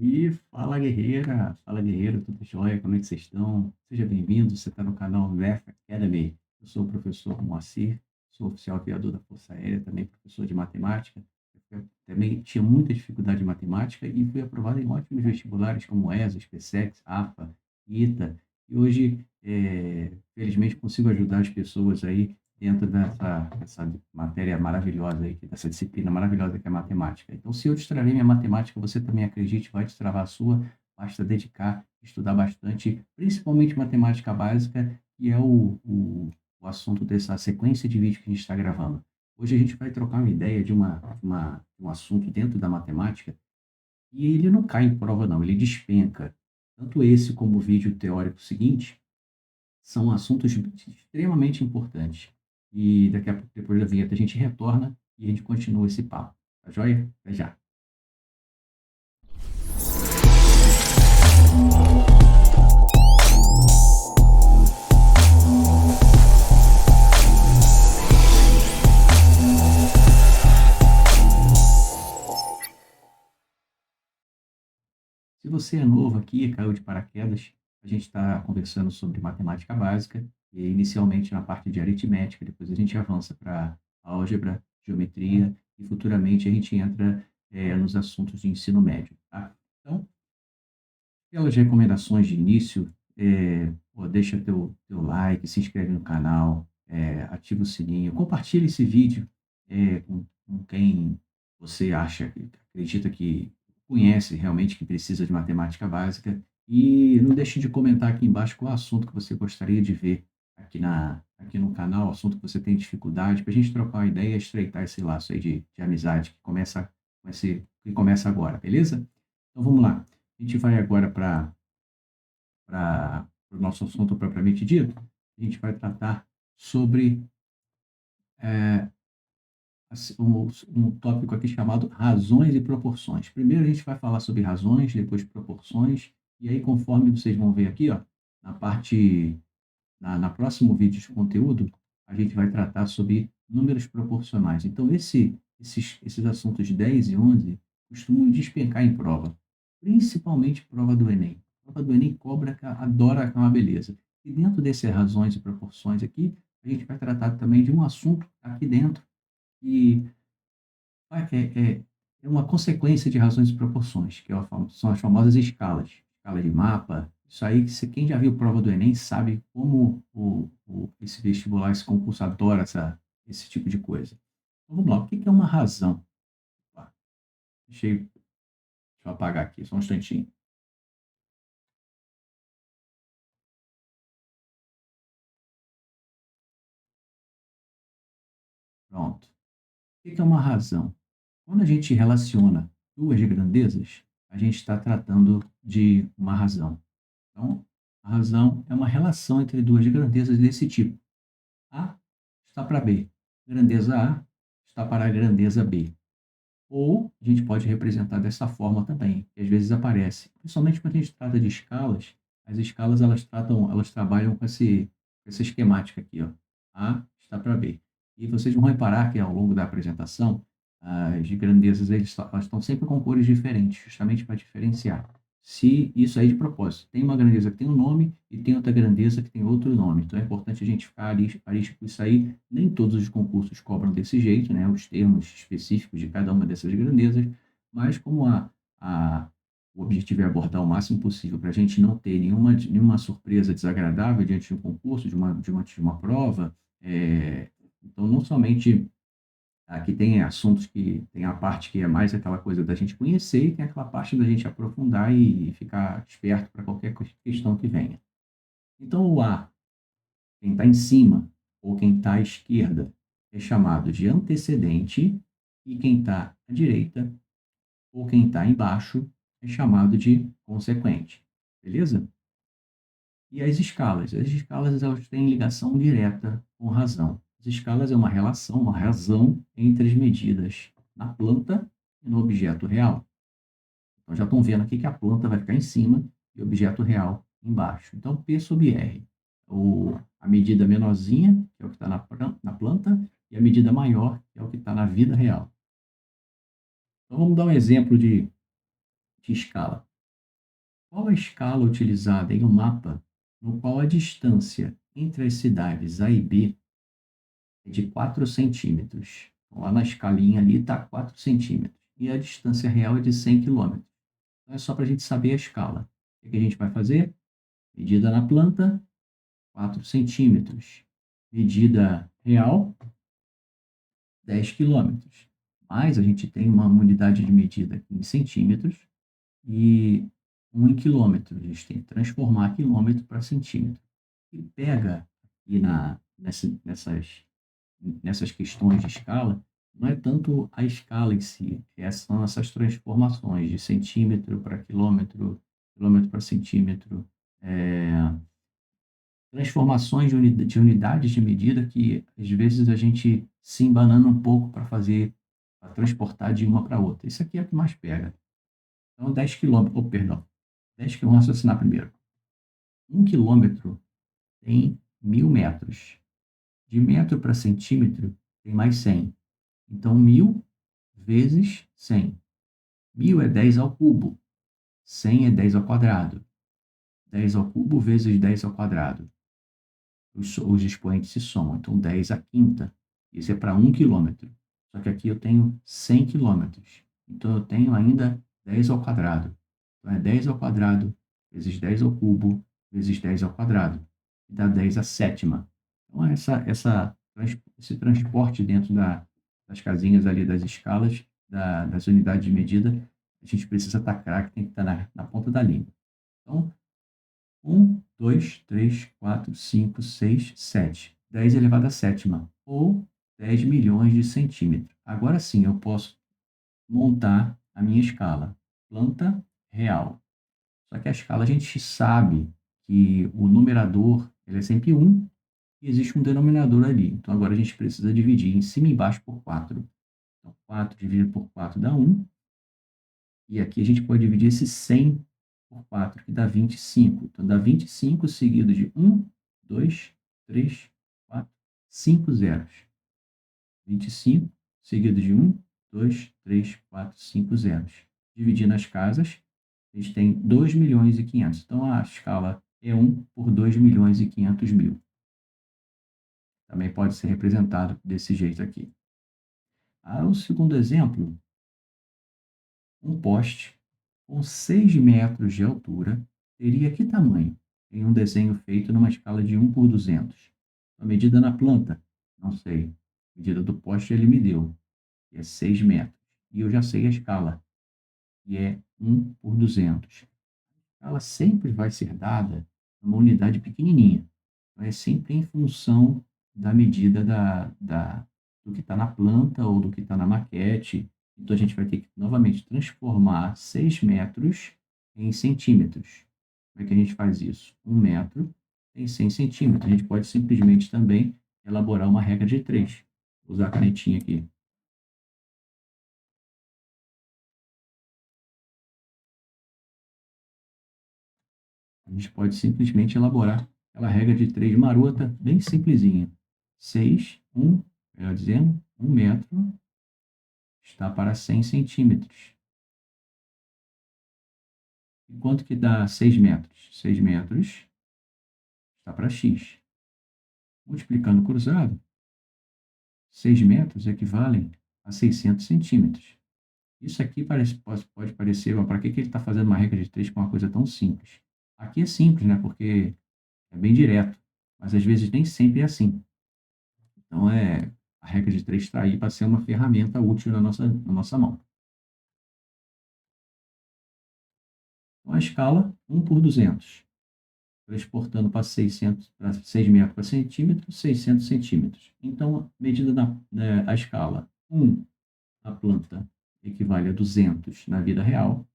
E fala guerreira, fala guerreiro, tudo jóia? Como é que vocês estão? Seja bem-vindo, você está no canal VEF Academy. Eu sou o professor Moacir, sou oficial aviador da Força Aérea, também professor de matemática. Eu também tinha muita dificuldade em matemática e fui aprovado em ótimos vestibulares como ESA, SpaceX, AFA, ITA. E hoje, felizmente, consigo ajudar as pessoas aí dentro dessa matéria maravilhosa aí, dessa disciplina maravilhosa que é a matemática. Então, se eu destravei minha matemática, você também acredite, vai destravar a sua, basta dedicar, estudar bastante, principalmente matemática básica, que é o assunto dessa sequência de vídeo que a gente está gravando. Hoje a gente vai trocar uma ideia de um assunto dentro da matemática e ele não cai em prova, não, ele despenca. Tanto esse como o vídeo teórico seguinte, são assuntos extremamente importantes. E daqui a pouco, depois da vinheta, a gente retorna e a gente continua esse papo. Tá joia? Até já. Se você é novo aqui, caiu de paraquedas, a gente está conversando sobre matemática básica, e inicialmente na parte de aritmética, depois a gente avança para álgebra, geometria, e futuramente a gente entra nos assuntos de ensino médio. Tá? Então, pelas recomendações de início, pô, deixa teu like, se inscreve no canal, ativa o sininho, compartilha esse vídeo com quem você acha, acredita que conhece realmente, que precisa de matemática básica. E não deixe de comentar aqui embaixo qual assunto que você gostaria de ver aqui no canal, assunto que você tem dificuldade, para a gente trocar uma ideia e estreitar esse laço aí de amizade que começa agora, beleza? Então vamos lá. A gente vai agora para o nosso assunto propriamente dito. A gente vai tratar sobre é, um tópico aqui chamado razões e proporções. Primeiro a gente vai falar sobre razões, depois proporções, e aí conforme vocês vão ver aqui, ó, na parte, na próximo vídeo de conteúdo, a gente vai tratar sobre números proporcionais. Então esses assuntos 10 e 11 costumam despencar em prova, principalmente prova do Enem. Prova do Enem cobra, adora uma beleza. E dentro dessas razões e proporções aqui, a gente vai tratar também de um assunto aqui dentro que é uma consequência de razões e proporções, que são as famosas escalas. Escala de mapa. Isso aí, quem já viu prova do Enem sabe como esse vestibular, esse concurso adora esse tipo de coisa. Então, vamos lá, o que é uma razão? Opa, deixa eu apagar aqui, só um instantinho. Pronto. O que é uma razão? Quando a gente relaciona duas grandezas, a gente está tratando de uma razão. Então, a razão é uma relação entre duas grandezas desse tipo. A está para B, grandeza A está para a grandeza B. Ou a gente pode representar dessa forma também, que às vezes aparece. Principalmente quando a gente trata de escalas, as escalas elas trabalham com essa esquemática aqui, ó. A está para B. E vocês vão reparar que ao longo da apresentação, as grandezas elas estão sempre com cores diferentes, justamente para diferenciar. Se isso aí de propósito, tem uma grandeza que tem um nome e tem outra grandeza que tem outro nome. Então é importante a gente ficar ali com isso aí. Nem todos os concursos cobram desse jeito, né? Os termos específicos de cada uma dessas grandezas, mas como o objetivo é abordar o máximo possível para a gente não ter nenhuma surpresa desagradável diante de um concurso, de uma prova, então não somente aqui tem assuntos que tem a parte que é mais aquela coisa da gente conhecer e tem aquela parte da gente aprofundar e ficar esperto para qualquer questão que venha. Então, o A, quem está em cima ou quem está à esquerda, é chamado de antecedente, e quem está à direita ou quem está embaixo é chamado de consequente. Beleza? E as escalas? As escalas elas têm ligação direta com razão. As escalas é uma relação, uma razão entre as medidas na planta e no objeto real. Então já estão vendo aqui que a planta vai ficar em cima e o objeto real embaixo. Então P sobre R. A medida menorzinha, que é o que está na planta, e a medida maior, que é o que está na vida real. Então vamos dar um exemplo de escala. Qual a escala utilizada em um mapa no qual a distância entre as cidades A e B é de 4 centímetros? Então, lá na escalinha ali está 4 centímetros. E a distância real é de 100 quilômetros. Então, é só para a gente saber a escala. O que que a gente vai fazer? Medida na planta, 4 centímetros. Medida real, 10 quilômetros. Mas a gente tem uma unidade de medida aqui em centímetros e um em quilômetro. A gente tem que transformar quilômetro para centímetro. E pega aqui nessas questões de escala, não é tanto a escala em si, são essas transformações de centímetro para quilômetro, quilômetro para centímetro, é, transformações de unidades de medida que às vezes a gente se embanana um pouco para fazer, para transportar de uma para outra. Isso aqui é o que mais pega. Então, 10 quilômetros, oh, perdão, 10 quilômetros, vamos raciocinar primeiro. 1 quilômetro tem 1.000 metros. De metro para centímetro tem mais 100. Então, 1.000 vezes 100. 1.000 é 10 ao cubo. 100 é 10 ao quadrado. 10 ao cubo vezes 10 ao quadrado. Os expoentes se somam. Então, 10 à quinta. Isso é para 1 quilômetro. Só que aqui eu tenho 100 quilômetros. Então, eu tenho ainda 10 ao quadrado. Então, é 10 ao quadrado vezes 10 ao cubo vezes 10 ao quadrado. E dá 10 à sétima. Então, esse transporte dentro das casinhas ali das escalas, das unidades de medida, a gente precisa estar craque, tem que estar na ponta da língua. Então, 1, 2, 3, 4, 5, 6, 7. 10 elevado à sétima, ou 10 milhões de centímetros. Agora sim, eu posso montar a minha escala. Planta real. Só que a escala a gente sabe que o numerador ele é sempre 1 e existe um denominador ali. Então agora a gente precisa dividir em cima e embaixo por 4. Então 4 dividido por 4 dá 1. E aqui a gente pode dividir esse 100 por 4, que dá 25. Então, dá 25 seguido de 1, 2, 3, 4, 5 zeros. 25 seguido de 1, 2, 3, 4, 5 zeros. Dividindo as casas, a gente tem 2 milhões e 500. Então, a escala é 1 por 2 milhões e 500 mil. Também pode ser representado desse jeito aqui. O segundo exemplo, um poste com 6 metros de altura teria que tamanho em um desenho feito numa escala de 1 por 200? A medida na planta, não sei. A medida do poste ele me deu, que é 6 metros. E eu já sei a escala, que é 1 por 200. Ela sempre vai ser dada numa unidade pequenininha. Então, é sempre em função da medida do que está na planta ou do que está na maquete. Então, a gente vai ter que, novamente, transformar 6 metros em centímetros. Como é que a gente faz isso? 1 metro em 100 centímetros. A gente pode simplesmente também elaborar uma regra de 3. Vou usar a canetinha aqui. A gente pode simplesmente elaborar aquela regra de 3 marota, bem simplesinha. 6, 1, melhor dizendo, 1 metro está para 100 centímetros. E quanto que dá 6 metros? 6 metros está para x. Multiplicando cruzado, 6 metros equivalem a 600 centímetros. Isso aqui pode parecer, para que ele está fazendo uma regra de 3 com uma coisa tão simples? Aqui é simples, né? Porque é bem direto, mas às vezes nem sempre é assim. Então, a regra de 3 está aí para ser uma ferramenta útil na nossa mão. Então, a escala 1 por 200, transportando para 600, para 6 metros para centímetro, 600 centímetros. Então, medida a escala 1, a planta equivale a 200 na vida real.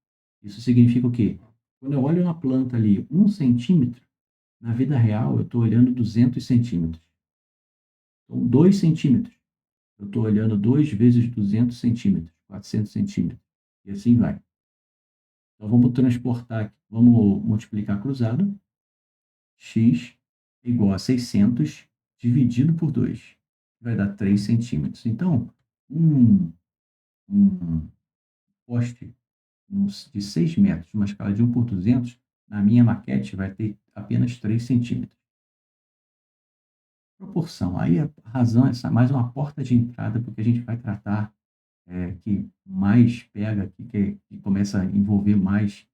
Isso significa o quê? Quando eu olho na planta ali 1 centímetro, na vida real eu estou olhando 200 centímetros. Então, 2 centímetros. Eu estou olhando 2 vezes 200 centímetros, 400 centímetros. E assim vai. Então, vamos transportar, vamos multiplicar cruzado. X é igual a 600 dividido por 2. Vai dar 3 centímetros. Então, um poste de 6 metros, uma escala de 1 por 200, na minha maquete vai ter apenas 3 centímetros. Proporção, aí a razão é mais uma porta de entrada, porque a gente vai tratar, que mais pega aqui, que começa a envolver mais,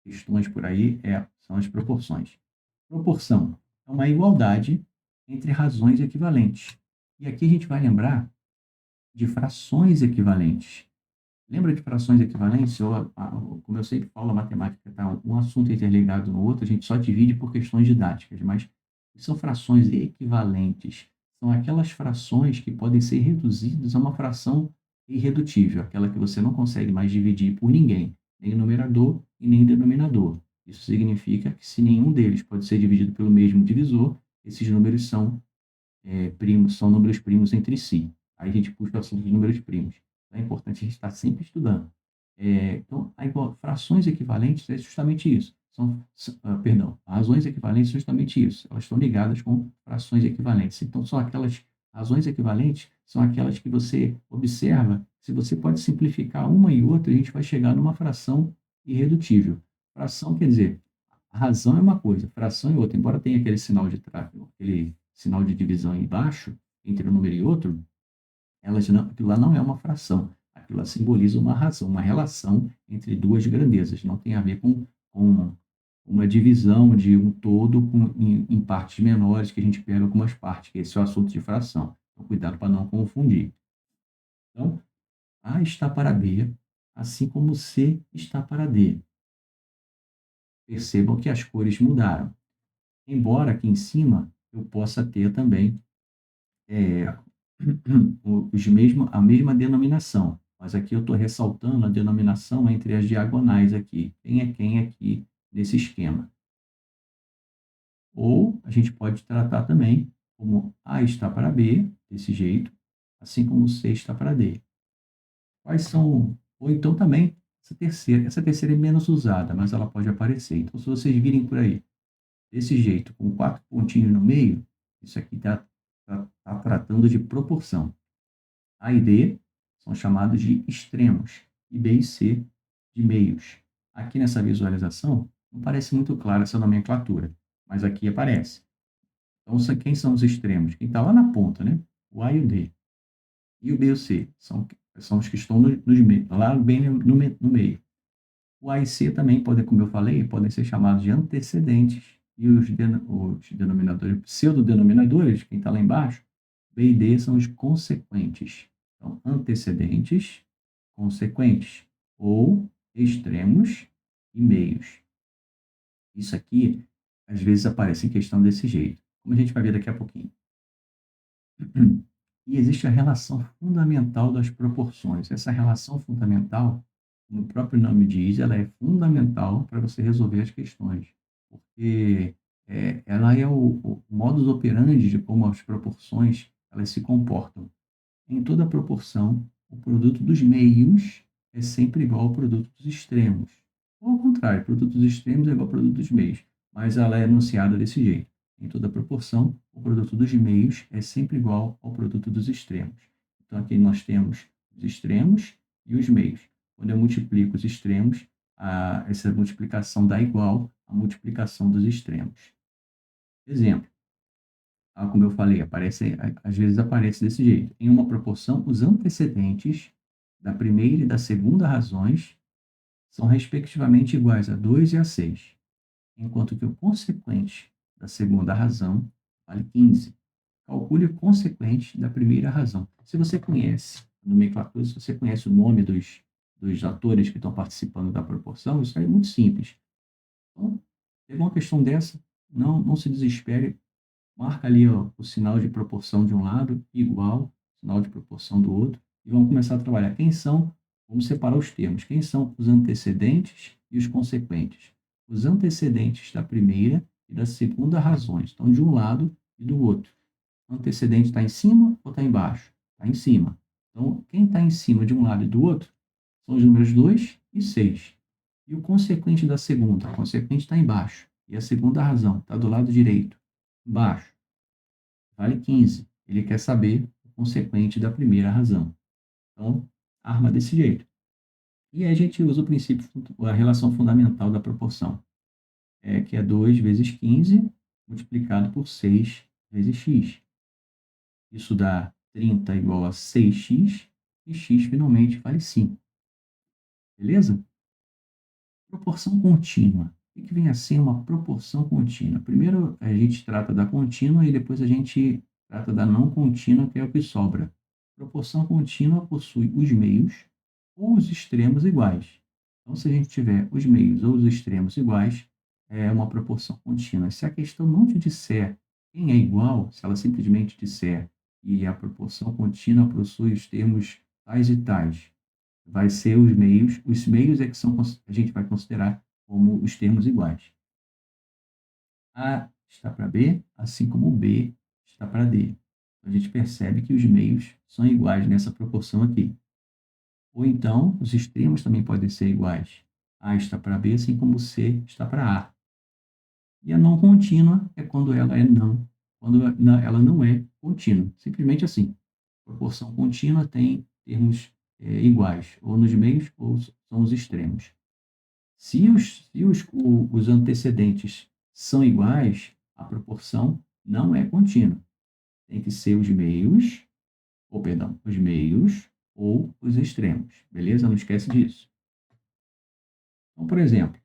questões por aí, são as proporções. Proporção é uma igualdade entre razões equivalentes. E aqui a gente vai lembrar de frações equivalentes. Lembra de frações equivalentes? Como eu sempre falo, a matemática está um assunto interligado no outro, a gente só divide por questões didáticas, mas são frações equivalentes. São aquelas frações que podem ser reduzidas a uma fração irredutível, aquela que você não consegue mais dividir por ninguém, nem numerador e nem denominador. Isso significa que se nenhum deles pode ser dividido pelo mesmo divisor, esses números são primos, são números primos entre si. Aí a gente puxa o assunto de números primos. Então é importante a gente estar sempre estudando. Então, frações equivalentes é justamente isso. Perdão, razões equivalentes é justamente isso. Elas estão ligadas com frações equivalentes. Então, são aquelas razões equivalentes, são aquelas que você observa, se você pode simplificar uma e outra, a gente vai chegar numa fração irredutível. Fração quer dizer, a razão é uma coisa, fração é outra. Embora tenha aquele sinal de tráfego, aquele sinal de divisão embaixo, entre um número e outro, aquilo lá não é uma fração. Aquilo lá simboliza uma razão, uma relação entre duas grandezas. Não tem a ver com uma divisão de um todo em partes menores que a gente pega algumas partes, que esse é o assunto de fração. Então, cuidado para não confundir. Então, A está para B, assim como C está para D. Percebam que as cores mudaram. Embora aqui em cima eu possa ter também é, a mesma denominação, mas aqui eu estou ressaltando a denominação entre as diagonais aqui. Quem é quem aqui nesse esquema? Ou a gente pode tratar também como A está para B, desse jeito, assim como C está para D. Quais são... Ou então também essa terceira é menos usada, mas ela pode aparecer. Então, se vocês virem por aí, desse jeito, com 4 pontinhos no meio, isso aqui está tratando de proporção. A e D são chamados de extremos, e B e C de meios. Aqui nessa visualização, não parece muito clara essa nomenclatura, mas aqui aparece. Então, quem são os extremos? Quem está lá na ponta, né? O A e o D. E o B e o C são os que estão lá bem no meio. O A e C também podem, como eu falei, podem ser chamados de antecedentes, e os denominadores, pseudodenominadores, quem está lá embaixo, B e D são os consequentes. Então, antecedentes, consequentes, ou extremos e meios. Isso aqui, às vezes, aparece em questão desse jeito, como a gente vai ver daqui a pouquinho. E existe a relação fundamental das proporções. Essa relação fundamental, como o próprio nome diz, ela é fundamental para você resolver as questões, porque ela é o modus operandi de como as proporções elas se comportam. Em toda proporção, o produto dos meios é sempre igual ao produto dos extremos. Ou ao contrário, o produto dos extremos é igual ao produto dos meios, mas ela é enunciada desse jeito. Em toda proporção, o produto dos meios é sempre igual ao produto dos extremos. Então, aqui nós temos os extremos e os meios. Quando eu multiplico os extremos, essa multiplicação dá igual à multiplicação dos extremos. Exemplo. Como eu falei, às vezes aparece desse jeito. Em uma proporção, os antecedentes da primeira e da segunda razões são respectivamente iguais a 2 e a 6, enquanto que o consequente da segunda razão vale 15. Calcule o consequente da primeira razão. Se você conhece a nomenclatura, se você conhece o nome dos atores que estão participando da proporção, isso é muito simples. Então, pegou uma questão dessa, não se desespere. Marca ali o sinal de proporção de um lado, igual, sinal de proporção do outro, e vamos começar a trabalhar. Vamos separar os termos. Quem são os antecedentes e os consequentes? Os antecedentes da primeira e da segunda razões estão de um lado e do outro. O antecedente está em cima ou está embaixo? Está em cima. Então, quem está em cima de um lado e do outro são os números 2 e 6. E o consequente da segunda? O consequente está embaixo. E a segunda razão está do lado direito, embaixo. Vale 15. Ele quer saber o consequente da primeira razão. Então, arma desse jeito. E aí a gente usa o princípio, a relação fundamental da proporção, que é 2 vezes 15 multiplicado por 6 vezes x. Isso dá 30 igual a 6x, e x finalmente vale 5. Beleza? Proporção contínua. O que vem a ser uma proporção contínua? Primeiro a gente trata da contínua e depois a gente trata da não contínua, que é o que sobra. Proporção contínua possui os meios ou os extremos iguais. Então, se a gente tiver os meios ou os extremos iguais, é uma proporção contínua. Se a questão não te disser quem é igual, se ela simplesmente disser que a proporção contínua possui os termos tais e tais, vai ser os meios é que são, a gente vai considerar como os termos iguais. A está para B, assim como B está para D. Então, a gente percebe que os meios são iguais nessa proporção aqui. Ou então, os extremos também podem ser iguais. A está para B, assim como C está para A. E a não contínua é quando ela é não, quando ela não é contínua. Simplesmente assim. Proporção contínua tem termos iguais, ou nos meios, ou são os extremos. Se os antecedentes são iguais, a proporção não é contínua. Tem que ser os meios, ou perdão, os meios ou os extremos. Beleza? Não esquece disso. Então, por exemplo,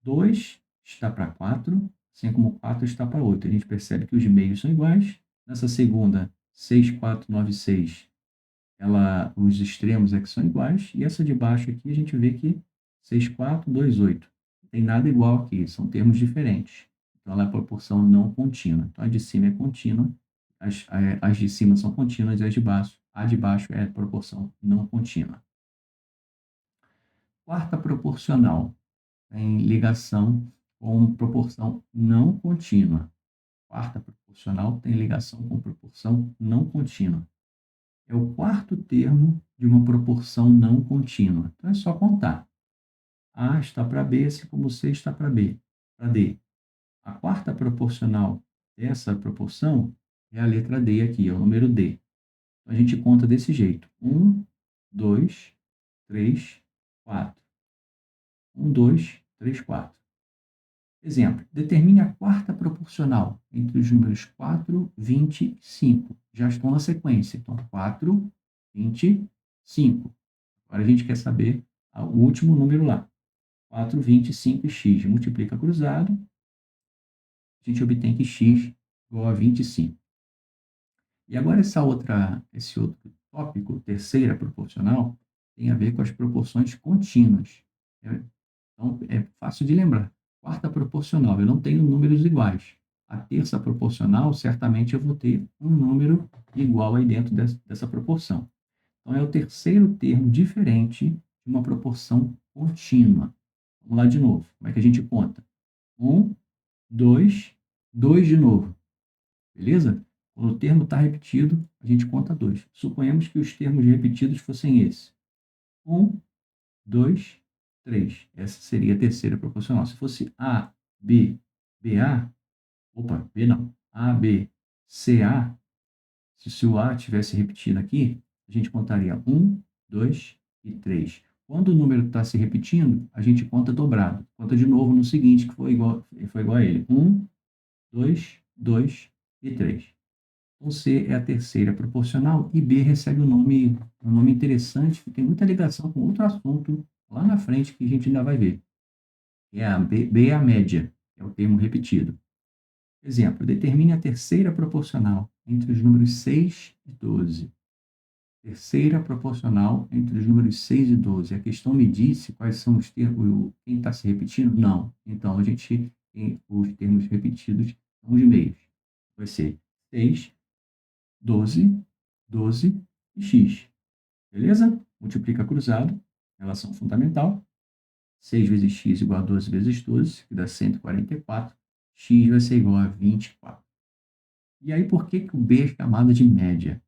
2 está para 4, assim como 4 está para 8. A gente percebe que os meios são iguais. Nessa segunda, 6, 4, 9, 6, os extremos é que são iguais. E essa de baixo aqui, a gente vê que 6, 4, 2, 8. Não tem nada igual aqui, são termos diferentes. Então, ela é proporção não contínua. Então, a de cima é contínua, as de cima são contínuas e a de baixo é proporção não contínua. Quarta proporcional tem ligação com proporção não contínua. Quarta proporcional tem ligação com proporção não contínua. É o quarto termo de uma proporção não contínua. Então é só contar. A está para B, assim como C está para B, para D. A quarta proporcional dessa proporção é a letra D aqui, é o número D. Então a gente conta desse jeito: 1, 2, 3, 4. 1, 2, 3, 4. Exemplo, determine a quarta proporcional entre os números 4, 20 e 5. Já estão na sequência. Então, 4, 20, 5. Agora a gente quer saber o último número lá. 4, 20, 5 e x. Multiplica cruzado. A gente obtém que x igual a 25. E agora esse outro tópico, terceira proporcional, tem a ver com as proporções contínuas. Então, é fácil de lembrar. Quarta proporcional, eu não tenho números iguais. A terça proporcional, certamente eu vou ter um número igual aí dentro dessa proporção. Então, é o terceiro termo diferente de uma proporção contínua. Vamos lá de novo. Como é que a gente conta? 1, 2, 2 de novo. Beleza? Quando o termo está repetido, a gente conta 2. Suponhamos que os termos repetidos fossem esses. 1, 2, 3. Essa seria a terceira proporcional. Se fosse A, B, BA, opa, B não, A, B, CA, se o A tivesse repetido aqui, a gente contaria 1, 2 e 3. Quando o número está se repetindo, a gente conta dobrado. Conta de novo no seguinte, que foi igual a ele. 1, 2, 2 e 3. Então, C é a terceira proporcional e B recebe um nome interessante, que tem muita ligação com outro assunto lá na frente que a gente ainda vai ver. B é a média, é o termo repetido. Exemplo, determine a terceira proporcional entre os números 6 e 12. Terceira proporcional entre os números 6 e 12. A questão me disse quais são os termos, quem está se repetindo? Não. Então, a gente tem os termos repetidos são os meios. Vai ser 6, 12, 12 e x. Beleza? Multiplica cruzado, relação fundamental. 6 vezes x igual a 12 vezes 12, que dá 144. X vai ser igual a 24. E aí, por que que o B é chamado de média?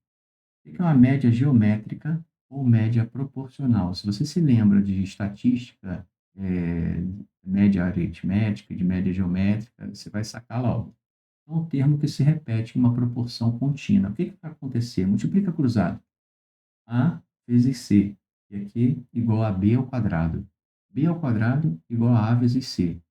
O que é uma média geométrica ou média proporcional? Se você se lembra de estatística, média aritmética, de média geométrica, você vai sacar logo. É um termo que se repete em uma proporção contínua. O que que vai acontecer? Multiplica cruzado. A vezes C. E aqui igual a b ao quadrado. B ao quadrado igual a vezes c.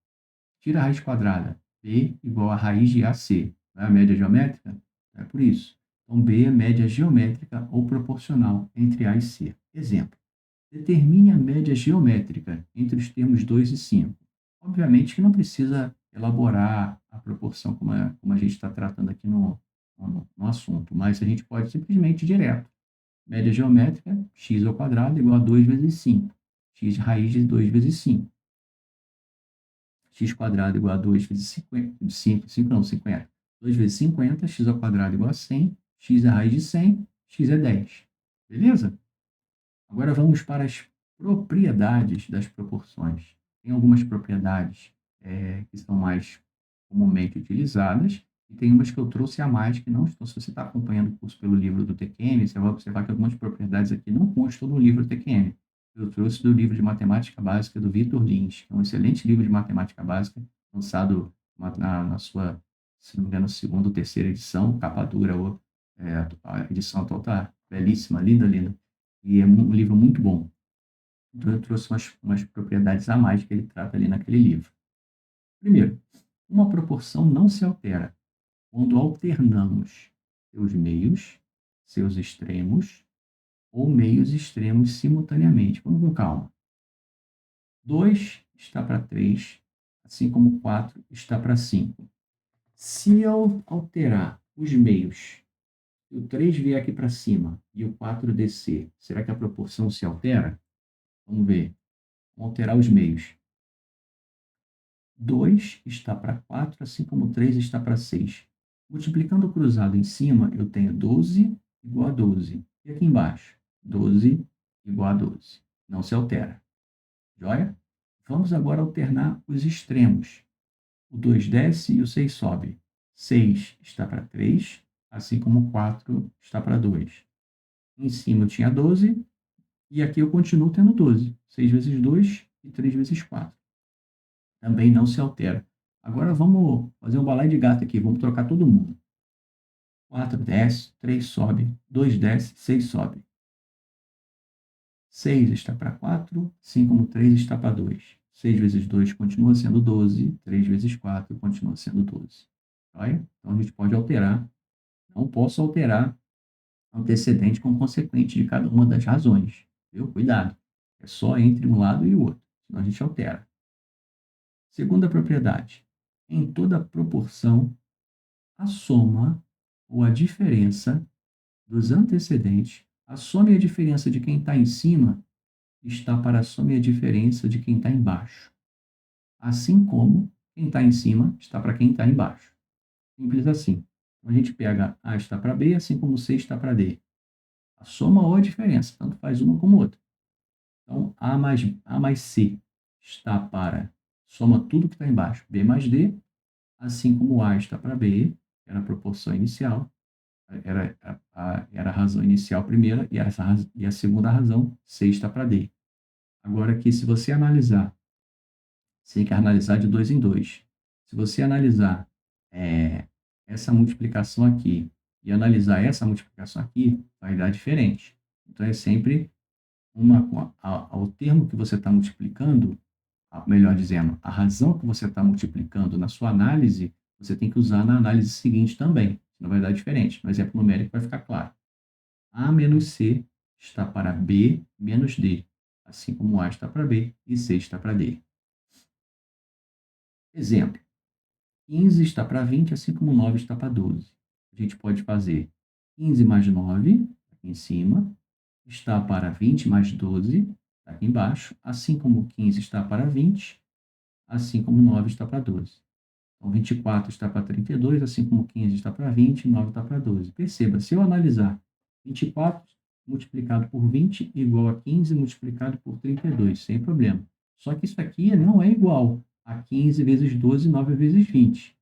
Tira a raiz quadrada. B igual a raiz de AC. Não é a média geométrica? É por isso. Então, B é média geométrica ou proporcional entre A e C. Exemplo. Determine a média geométrica entre os termos 2 e 5. Obviamente que não precisa elaborar a proporção como a gente está tratando aqui no assunto, mas a gente pode simplesmente ir direto. Média geométrica, x ao quadrado igual a 2 vezes 5. X raiz de 2 vezes 5. X quadrado igual a 2 vezes 50, de 5 não, 50. 2 vezes 50, x ao quadrado igual a 100, x é a raiz de 100, x é 10. Beleza? Agora vamos para as propriedades das proporções. Tem algumas propriedades que são mais comumente utilizadas e tem umas que eu trouxe a mais que não estão. Se você está acompanhando o curso pelo livro do TQM, você vai observar que algumas propriedades aqui não constam no livro TQM. Eu trouxe do livro de Matemática Básica do Vitor Lins, que é um excelente livro de Matemática Básica, lançado na sua, se não me engano, segunda ou terceira edição, capa dura, ou a edição atual está belíssima, linda, linda. E é um livro muito bom. Então, eu trouxe umas propriedades a mais que ele trata ali naquele livro. Primeiro, uma proporção não se altera quando alternamos seus meios, seus extremos ou meios extremos simultaneamente. Vamos com calma. 2 está para 3, assim como 4 está para 5. Se eu alterar os meios, se o 3 vier aqui para cima e o 4 descer, será que a proporção se altera? Vamos ver. Vamos alterar os meios. 2 está para 4, assim como 3 está para 6. Multiplicando o cruzado em cima, eu tenho 12 igual a 12. E aqui embaixo? 12 igual a 12. Não se altera. Joia? Vamos agora alternar os extremos. O 2 desce e o 6 sobe. 6 está para 3, assim como o 4 está para 2. Em cima eu tinha 12, e aqui eu continuo tendo 12. 6 vezes 2 e 3 vezes 4. Também não se altera. Agora vamos fazer um balaio de gato aqui, vamos trocar todo mundo. 4 desce, 3 sobe, 2 desce, 6 sobe. 6 está para 4, assim como 3 está para 2. 6 vezes 2 continua sendo 12, 3 vezes 4 continua sendo 12. Olha? Então a gente pode alterar. Não posso alterar antecedente com consequente de cada uma das razões. Viu? Cuidado. É só entre um lado e o outro, senão a gente altera. Segunda propriedade. Em toda proporção, a soma ou a diferença dos antecedentes, a soma e a diferença de quem está em cima está para a soma e a diferença de quem está embaixo. Assim como quem está em cima está para quem está embaixo. Simples assim. Então, a gente pega A está para B, assim como C está para D. A soma ou a diferença, tanto faz uma como outra. Então, A mais C está para, soma tudo que está embaixo, B mais D, assim como A está para B, que era a proporção inicial, era a razão inicial primeira, e a segunda razão, C está para D. Agora aqui, se você analisar, você tem que analisar de 2 em 2. Se você analisar essa multiplicação aqui e analisar essa multiplicação aqui, vai dar diferente. Então, é sempre ao termo que você está multiplicando, melhor dizendo, a razão que você está multiplicando na sua análise, você tem que usar na análise seguinte também, senão vai dar diferente. No exemplo numérico vai ficar claro. A menos C está para B menos D, assim como A está para B e C está para D. Exemplo, 15 está para 20, assim como 9 está para 12. A gente pode fazer 15 mais 9, aqui em cima, está para 20 mais 12, aqui embaixo, assim como 15 está para 20, assim como 9 está para 12. Então, 24 está para 32, assim como 15 está para 20, 9 está para 12. Perceba, se eu analisar 24 multiplicado por 20 igual a 15 multiplicado por 32, sem problema. Só que isso aqui não é igual a 15 vezes 12, 9 vezes 20.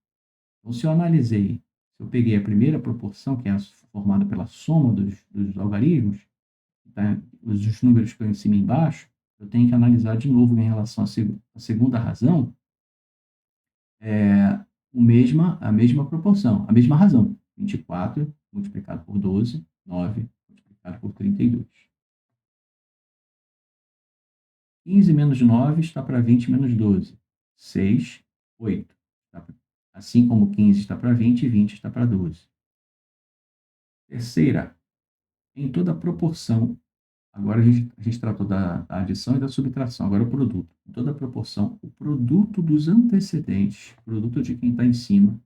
Então, se eu peguei a primeira proporção, que é formada pela soma dos algarismos, tá? Os números que estão em cima e embaixo, eu tenho que analisar de novo em relação à segunda razão, a mesma proporção, a mesma razão. 24 multiplicado por 12, 9 multiplicado por 32. 15 menos 9 está para 20 menos 12. 6, 8. Assim como 15 está para 20 e 20 está para 12. Terceira, em toda proporção. Agora a gente tratou da adição e da subtração. Agora o produto. Em toda proporção, o produto dos antecedentes, o produto de quem está em cima,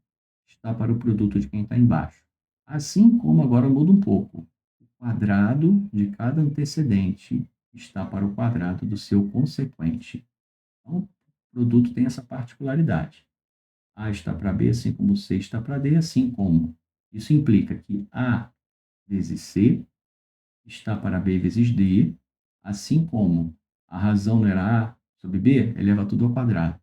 está para o produto de quem está embaixo. Assim como agora muda um pouco. O quadrado de cada antecedente está para o quadrado do seu consequente. Então, o produto tem essa particularidade. A está para B, assim como C está para D, assim como. Isso implica que A vezes C está para B vezes D, assim como a razão não era A sobre B, eleva tudo ao quadrado.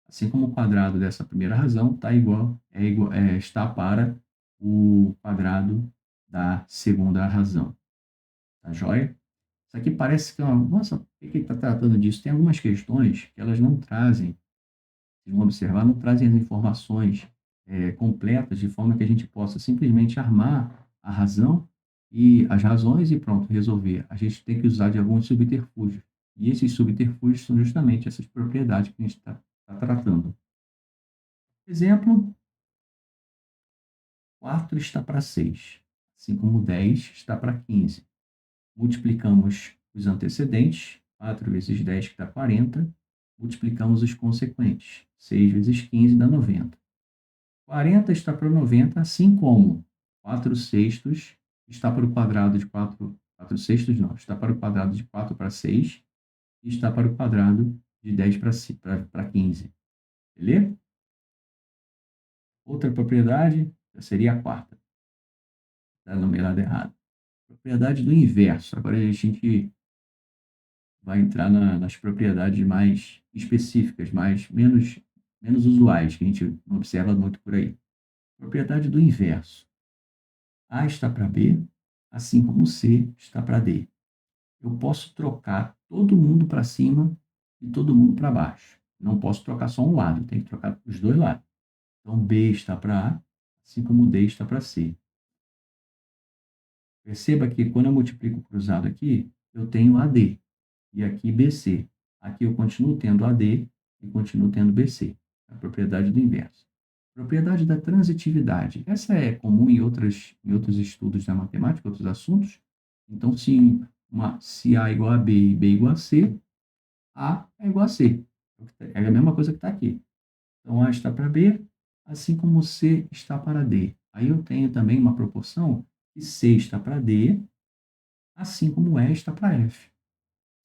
Assim como o quadrado dessa primeira razão está para o quadrado da segunda razão. Tá joia? Isso aqui parece que é uma... Nossa, por que ele está tratando disso? Tem algumas questões que elas não trazem, vocês vão observar, não trazem as informações completas, de forma que a gente possa simplesmente armar a razão e as razões e pronto, resolver. A gente tem que usar de alguns subterfúgios. E esses subterfúgios são justamente essas propriedades que a gente está tratando. Exemplo, 4 está para 6, assim como 10 está para 15. Multiplicamos os antecedentes, 4 vezes 10 que dá 40, multiplicamos os consequentes, 6 vezes 15 dá 90. 40 está para 90, assim como 4 sextos está para o quadrado de 4 sextos não, está para o quadrado de 4 para 6 e está para o quadrado de 10 para 15. Beleza? Outra propriedade seria a quarta. Está numerado errado. Propriedade do inverso. Agora a gente vai entrar nas propriedades mais específicas, menos usuais, que a gente não observa muito por aí. Propriedade do inverso. A está para B, assim como C está para D. Eu posso trocar todo mundo para cima e todo mundo para baixo. Não posso trocar só um lado, tem que trocar os dois lados. Então, B está para A, assim como D está para C. Perceba que quando eu multiplico o cruzado aqui, eu tenho AD. E aqui BC. Aqui eu continuo tendo AD e continuo tendo BC. A propriedade do inverso. Propriedade da transitividade. Essa é comum em outros estudos da matemática, outros assuntos. Então, se A é igual a B e B é igual a C, A é igual a C. É a mesma coisa que está aqui. Então, A está para B, assim como C está para D. Aí eu tenho também uma proporção que C está para D, assim como E está para F.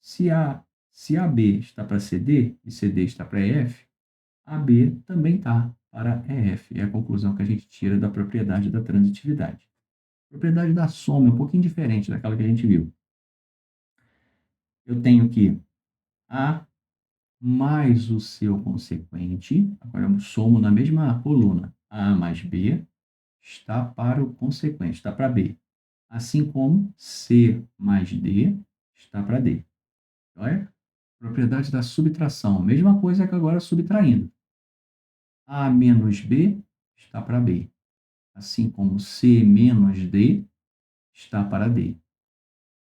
Se AB está para CD e CD está para EF, AB também está para EF. É a conclusão que a gente tira da propriedade da transitividade. A propriedade da soma é um pouquinho diferente daquela que a gente viu. Eu tenho que A mais o seu consequente, agora eu somo na mesma coluna, A mais B está para o consequente, está para B. Assim como C mais D está para D. Olha? Propriedade da subtração, mesma coisa que agora subtraindo. A menos B está para B. Assim como C menos D está para D.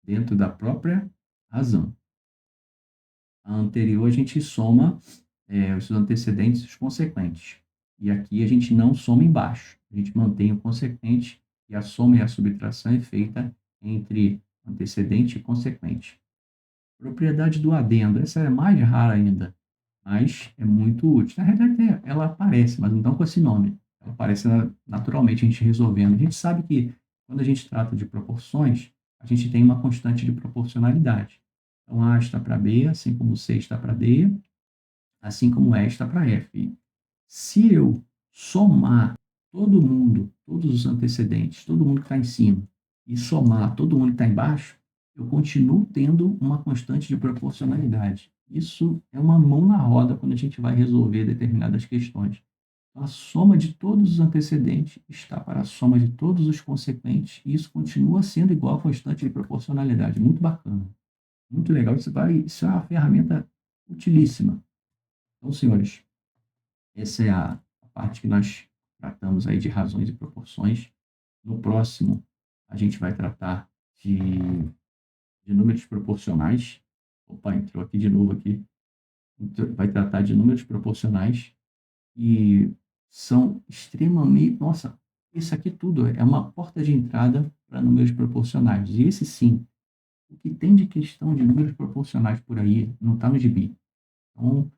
Dentro da própria razão. A anterior a gente soma os antecedentes e os consequentes. E aqui a gente não soma embaixo. A gente mantém o consequente e a soma e a subtração é feita entre antecedente e consequente. Propriedade do adendo. Essa é mais rara ainda, mas é muito útil. Na realidade, ela aparece, mas não com esse nome. Ela aparece naturalmente a gente resolvendo. A gente sabe que quando a gente trata de proporções, a gente tem uma constante de proporcionalidade. Então, A está para B, assim como C está para D, assim como E está para F. Se eu somar todo mundo, todos os antecedentes, todo mundo que está em cima, e somar todo mundo que está embaixo, eu continuo tendo uma constante de proporcionalidade. Isso é uma mão na roda quando a gente vai resolver determinadas questões. Então, a soma de todos os antecedentes está para a soma de todos os consequentes, e isso continua sendo igual à constante de proporcionalidade. Muito bacana. Muito legal. Isso é uma ferramenta utilíssima. Então, senhores, essa é a parte que nós tratamos aí de razões e proporções. No próximo, a gente vai tratar de números proporcionais. Opa, entrou aqui de novo aqui. Vai tratar de números proporcionais e são extremamente. Nossa, isso aqui tudo é uma porta de entrada para números proporcionais. E esse sim, o que tem de questão de números proporcionais por aí não está no gibi. Então,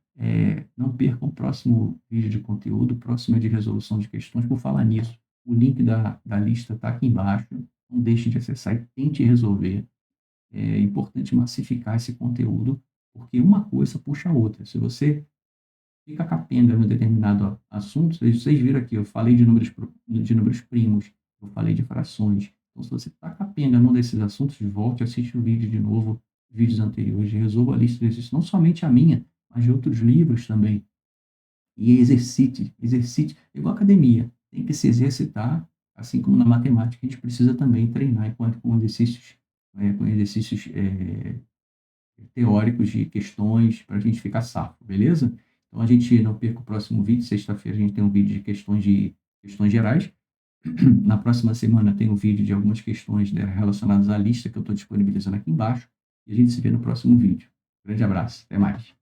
não percam o próximo vídeo de conteúdo, próximo é de resolução de questões. Por falar nisso, o link da lista está aqui embaixo. Não deixe de acessar e tente resolver. É importante massificar esse conteúdo, porque uma coisa puxa a outra. Se você fica capenga no determinado assunto, vocês viram aqui, eu falei de números primos, eu falei de frações. Então, se você está capenga num desses assuntos, volte, assiste o vídeo de novo, vídeos anteriores, resolva a lista de exercícios, não somente a minha, mas de outros livros também. E exercite, igual academia, tem que se exercitar, assim como na matemática, a gente precisa também treinar com exercícios teóricos de questões para a gente ficar safo, beleza? Então a gente não perca o próximo vídeo. Sexta-feira a gente tem um vídeo de questões gerais. Na próxima semana tem um vídeo de algumas questões, né, relacionadas à lista que eu estou disponibilizando aqui embaixo. E a gente se vê no próximo vídeo. Grande abraço, até mais.